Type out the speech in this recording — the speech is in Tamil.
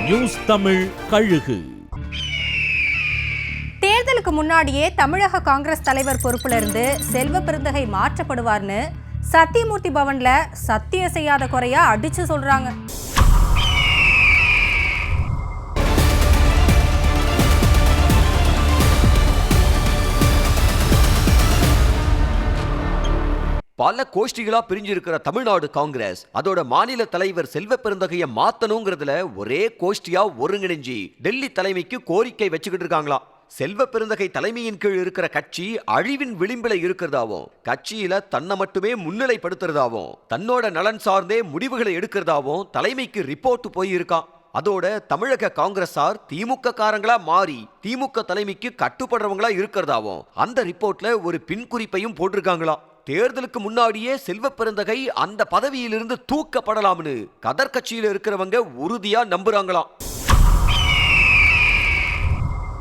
நியூஸ் தமிழ் கழுகு. தேர்தலுக்கு முன்னாடியே தமிழக காங்கிரஸ் தலைவர் பொறுப்புல இருந்து செல்வ பெருந்தகை மாற்றப்படுவார்னு சத்தியமூர்த்தி பவன்ல சத்தியம் செய்யாத குறையா அடிச்சு சொல்றாங்க. பல கோஷ்டிகளா பிரிஞ்சிருக்கிற தமிழ்நாடு காங்கிரஸ் அதோட மாநில தலைவர் செல்வ பெருந்தகையை மாத்தணுங்கிறதுல ஒரே கோஷ்டியா ஒருங்கிணைஞ்சி டெல்லி தலைமைக்கு கோரிக்கை வச்சுக்கிட்டு இருக்காங்களாம். செல்வ பெருந்தகை தலைமையின் கீழ் இருக்கிற கட்சி அழிவின் விளிம்பில இருக்கிறதாவும், கட்சியில தன்னை மட்டுமே முன்னிலைப்படுத்துறதாவும், தன்னோட நலன் சார்ந்தே முடிவுகளை எடுக்கிறதாவும் தலைமைக்கு ரிப்போர்ட் போய் இருக்கான். அதோட தமிழக காங்கிரஸார் திமுக காரங்களா மாறி திமுக தலைமைக்கு கட்டுப்படுறவங்களா இருக்கிறதாவும் அந்த ரிப்போர்ட்ல ஒரு பின்குறிப்பையும் போட்டிருக்காங்களாம். தேர்தலுக்கு முன்னாடியே செல்வ பெருந்தகை அந்த பதவியிலிருந்து தூக்கப்படலாம்னு கதர் கட்சியில இருக்கிறவங்க உறுதியா நம்புறாங்களாம்.